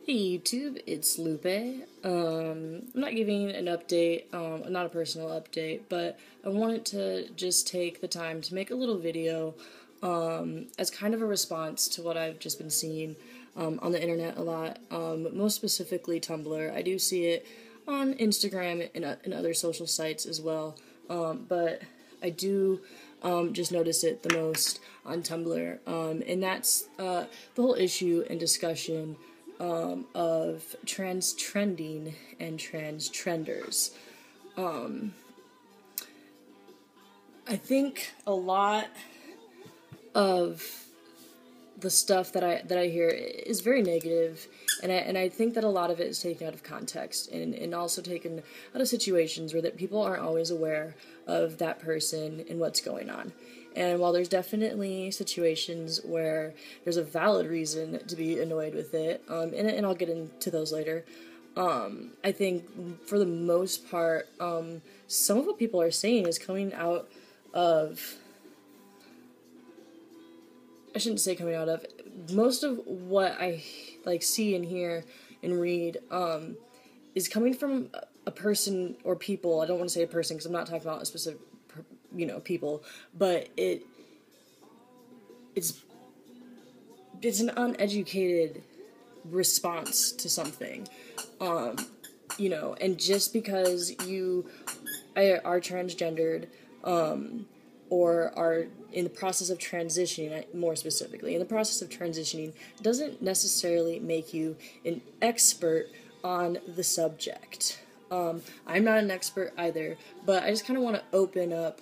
Hey YouTube, it's Lupe. I'm not giving an update, not a personal update, but I wanted to just take the time to make a little video as kind of a response to what I've just been seeing on the internet a lot, most specifically Tumblr. I do see it on Instagram and other social sites as well, but I do just notice it the most on Tumblr, and that's the whole issue and discussion of trans trending and trans trenders. I think a lot of the stuff that I hear is very negative, and I think that a lot of it is taken out of context and also taken out of situations where that people aren't always aware of that person and what's going on. And while there's definitely situations where there's a valid reason to be annoyed with it, and I'll get into those later, I think for the most part, some of what people are saying is coming out of, I shouldn't say coming out of, most of what I see and hear and read is coming from a person or people. I don't want to say a person because I'm not talking about a specific people, but it's an uneducated response to something, and just because you are transgendered, or are in the process of transitioning, more specifically, in the process of transitioning, doesn't necessarily make you an expert on the subject. I'm not an expert either, but I just kind of want to open up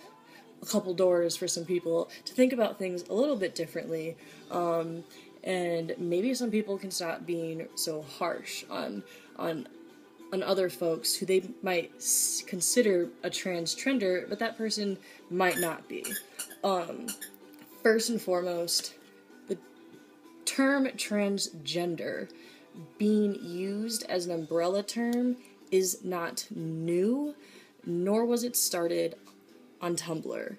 a couple doors for some people to think about things a little bit differently, and maybe some people can stop being so harsh on other folks who they might consider a transgender, but that person might not be. First and foremost, the term transgender being used as an umbrella term is not new, nor was it started on Tumblr.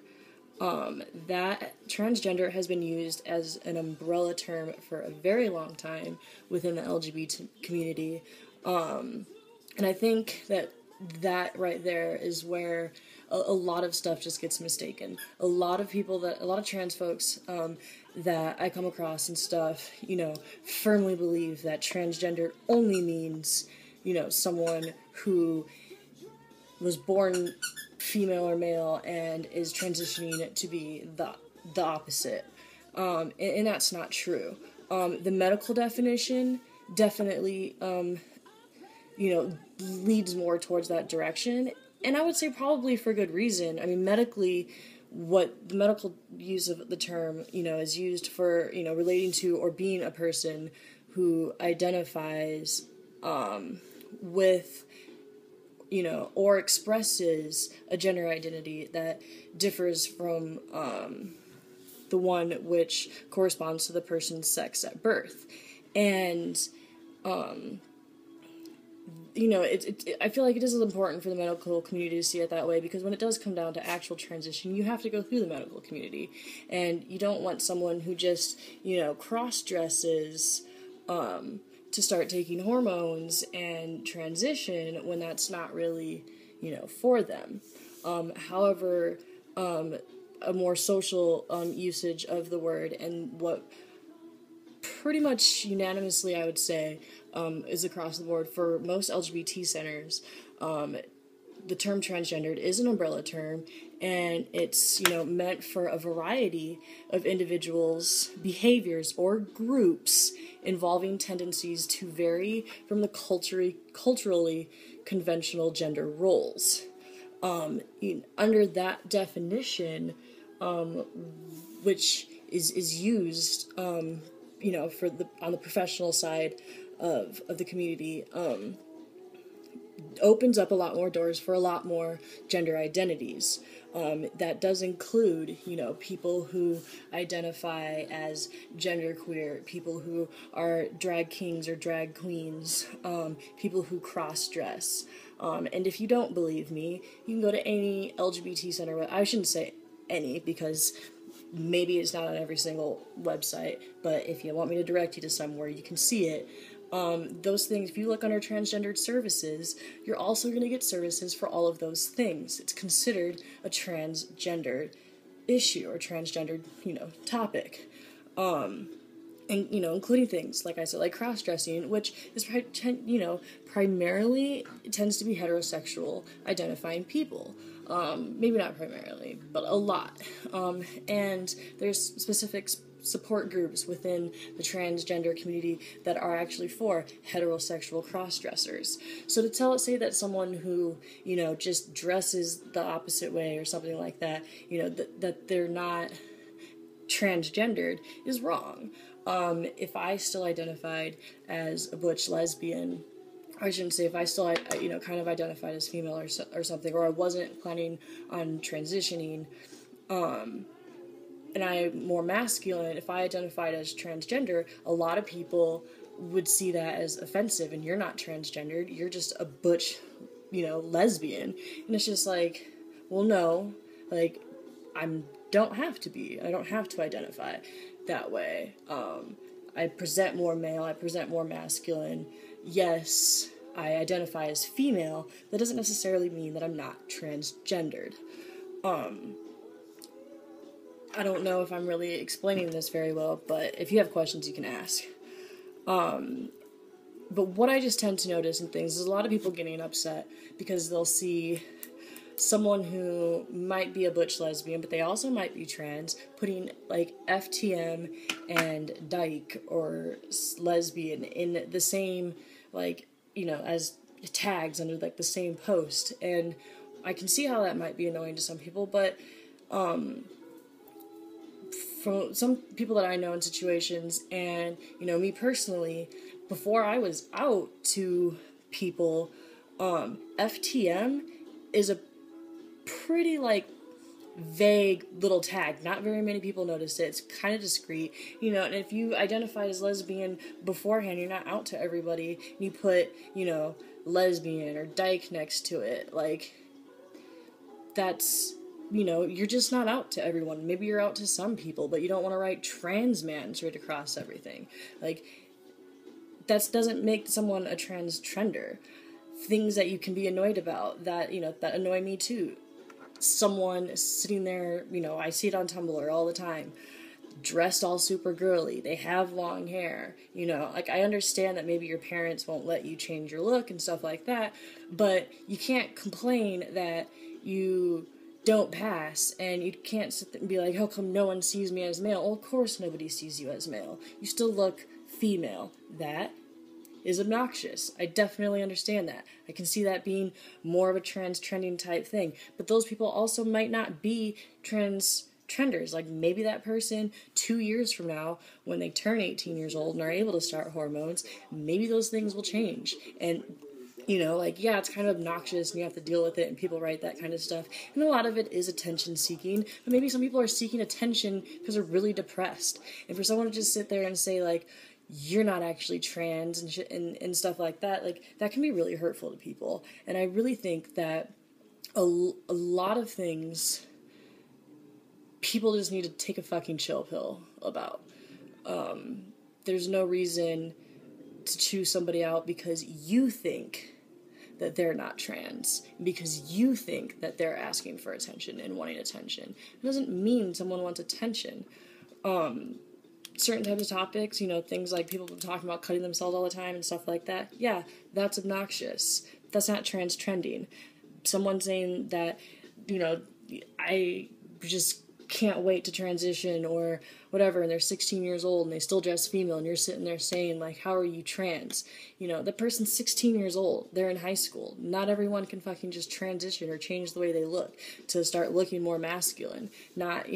That transgender has been used as an umbrella term for a very long time within the LGBT community, and I think that right there is where a lot of stuff just gets mistaken. A lot of trans folks that I come across and stuff, firmly believe that transgender only means, someone who was born female or male and is transitioning to be the opposite. And that's not true. The medical definition definitely, leads more towards that direction. And I would say probably for good reason. I mean, medically, what the medical use of the term, is used for, relating to or being a person who identifies with, or expresses a gender identity that differs from the one which corresponds to the person's sex at birth. And, I feel like it is important for the medical community to see it that way, because when it does come down to actual transition, you have to go through the medical community, and you don't want someone who just, cross-dresses, to start taking hormones and transition when that's not really, for them. However, a more social usage of the word, and what pretty much unanimously I would say is across the board for most LGBT centers, the term transgendered is an umbrella term, and it's meant for a variety of individuals, behaviors, or groups involving tendencies to vary from the culturally conventional gender roles. Under that definition, which is used, on the professional side of the community, opens up a lot more doors for a lot more gender identities. That does include, people who identify as genderqueer, people who are drag kings or drag queens, people who cross-dress. And if you don't believe me, you can go to any LGBT center. I shouldn't say any, because maybe it's not on every single website, but if you want me to direct you to somewhere, you can see it. Those things, if you look under transgendered services, you're also going to get services for all of those things. It's considered a transgendered issue or transgendered, topic. And, including things, like I said, like cross-dressing, which is, primarily tends to be heterosexual identifying people. Maybe not primarily, but a lot. And there's specific support groups within the transgender community that are actually for heterosexual cross-dressers. So to say that someone who, just dresses the opposite way or something like that, that they're not transgendered is wrong. If I still identified as a butch lesbian, I shouldn't say if I still, kind of identified as female or something, or I wasn't planning on transitioning, and I'm more masculine, if I identified as transgender, a lot of people would see that as offensive, and you're not transgendered, you're just a butch, lesbian. And it's just like, well, no, like, I don't have to be. I don't have to identify that way. I present more male, I present more masculine. Yes, I identify as female. That doesn't necessarily mean that I'm not transgendered. I don't know if I'm really explaining this very well, but if you have questions, you can ask. But what I just tend to notice in things is a lot of people getting upset because they'll see someone who might be a butch lesbian, but they also might be trans, putting, like, FTM and dyke or lesbian in the same, like, as tags under, like, the same post. And I can see how that might be annoying to some people, but, from some people that I know in situations, and, me personally, before I was out to people, FTM is a pretty, like, vague little tag. Not very many people notice it. It's kind of discreet, and if you identified as lesbian beforehand, you're not out to everybody, and you put, lesbian or dyke next to it, like, that's, you're just not out to everyone. Maybe you're out to some people, but you don't want to write trans man straight across everything. Like, that doesn't make someone a trender. Things that you can be annoyed about, that, that annoy me too. Someone sitting there, I see it on Tumblr all the time, dressed all super girly, they have long hair, like, I understand that maybe your parents won't let you change your look and stuff like that, but you can't complain that you don't pass, and you can't sit there and be like, how come no one sees me as male? Well, of course nobody sees you as male. You still look female. That is obnoxious. I definitely understand that. I can see that being more of a trending type thing. But those people also might not be trenders. Like, maybe that person 2 years from now, when they turn 18 years old and are able to start hormones, maybe those things will change. And yeah, it's kind of obnoxious and you have to deal with it, and people write that kind of stuff. And a lot of it is attention seeking, but maybe some people are seeking attention because they're really depressed. And for someone to just sit there and say, like, you're not actually trans and stuff like that, like, that can be really hurtful to people. And I really think that a lot of things people just need to take a fucking chill pill about. There's no reason to choose somebody out because you think that they're not trans, because you think that they're asking for attention and wanting attention. It doesn't mean someone wants attention. Certain types of topics, things like people talking about cutting themselves all the time and stuff like that, yeah, that's obnoxious. That's not trending. Someone saying that, I just can't wait to transition or whatever, and they're 16 years old and they still dress female, and you're sitting there saying, like, how are you trans? The person's 16 years old, they're in high school. Not everyone can fucking just transition or change the way they look to start looking more masculine. Not,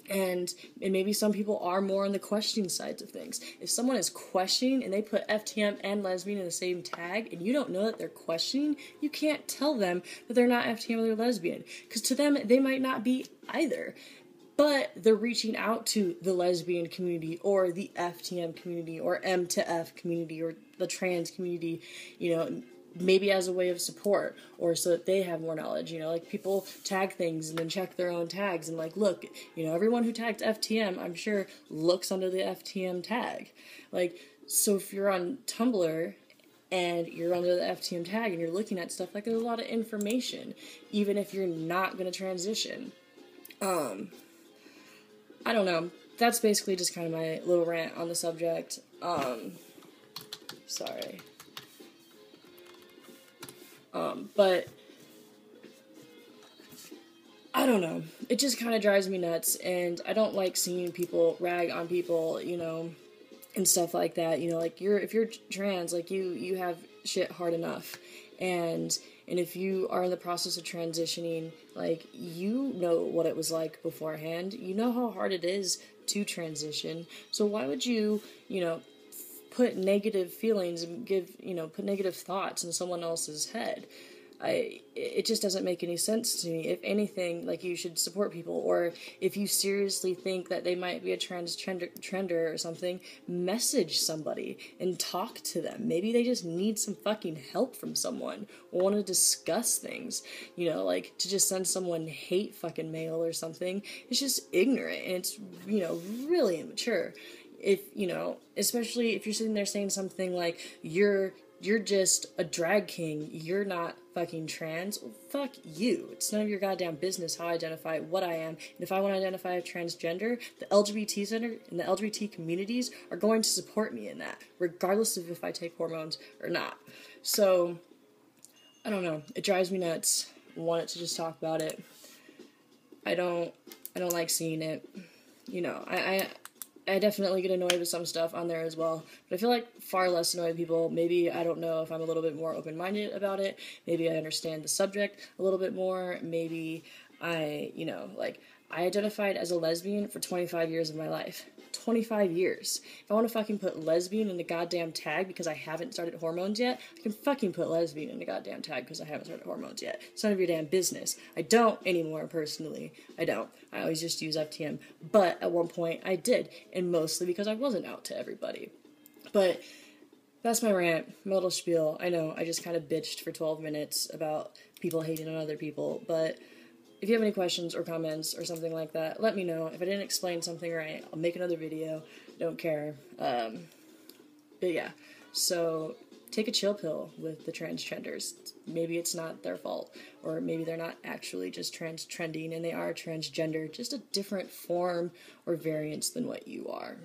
and maybe some people are more on the questioning sides of things. If someone is questioning and they put FTM and lesbian in the same tag, and you don't know that they're questioning, you can't tell them that they're not FTM or they're lesbian, because to them they might not be either, but they're reaching out to the lesbian community or the FTM community or M to F community or the trans community, maybe as a way of support, or so that they have more knowledge. Like, people tag things and then check their own tags and, like, look, everyone who tags FTM, I'm sure, looks under the FTM tag. Like, So if you're on Tumblr and you're under the FTM tag and you're looking at stuff, like, there's a lot of information, even if you're not going to transition. I don't know. That's basically just kind of my little rant on the subject. Sorry. But I don't know. It just kind of drives me nuts, and I don't like seeing people rag on people, and stuff like that. Like, if you're trans, like, you have shit hard enough, and if you are in the process of transitioning, like, you know what it was like beforehand. You know how hard it is to transition. So why would you, put negative feelings and put negative thoughts in someone else's head? It just doesn't make any sense to me. If anything, like, you should support people, or if you seriously think that they might be a transgender or something, message somebody and talk to them. Maybe they just need some fucking help from someone, or want to discuss things, like, to just send someone hate fucking mail or something. It's just ignorant, and it's, really immature. If, especially if you're sitting there saying something like, you're just a drag king, you're not fucking trans, well, fuck you. It's none of your goddamn business how I identify what I am. And if I want to identify as transgender, the LGBT Center and the LGBT communities are going to support me in that, regardless of if I take hormones or not. So, I don't know. It drives me nuts. I wanted to just talk about it. I don't like seeing it. I definitely get annoyed with some stuff on there as well, but I feel like far less annoyed people. Maybe, I don't know, if I'm a little bit more open-minded about it. Maybe I understand the subject a little bit more. Maybe I identified as a lesbian for 25 years of my life. 25 years. If I want to fucking put lesbian in the goddamn tag because I haven't started hormones yet, I can fucking put lesbian in the goddamn tag because I haven't started hormones yet. It's none of your damn business. I don't anymore, personally. I don't. I always just use FTM. But at one point, I did. And mostly because I wasn't out to everybody. But that's my rant, my little spiel. I know, I just kind of bitched for 12 minutes about people hating on other people, but if you have any questions or comments or something like that, let me know. If I didn't explain something right, I'll make another video. Don't care. But yeah. So, take a chill pill with the transgenders. Maybe it's not their fault. Or maybe they're not actually just trending and they are transgender. Just a different form or variance than what you are.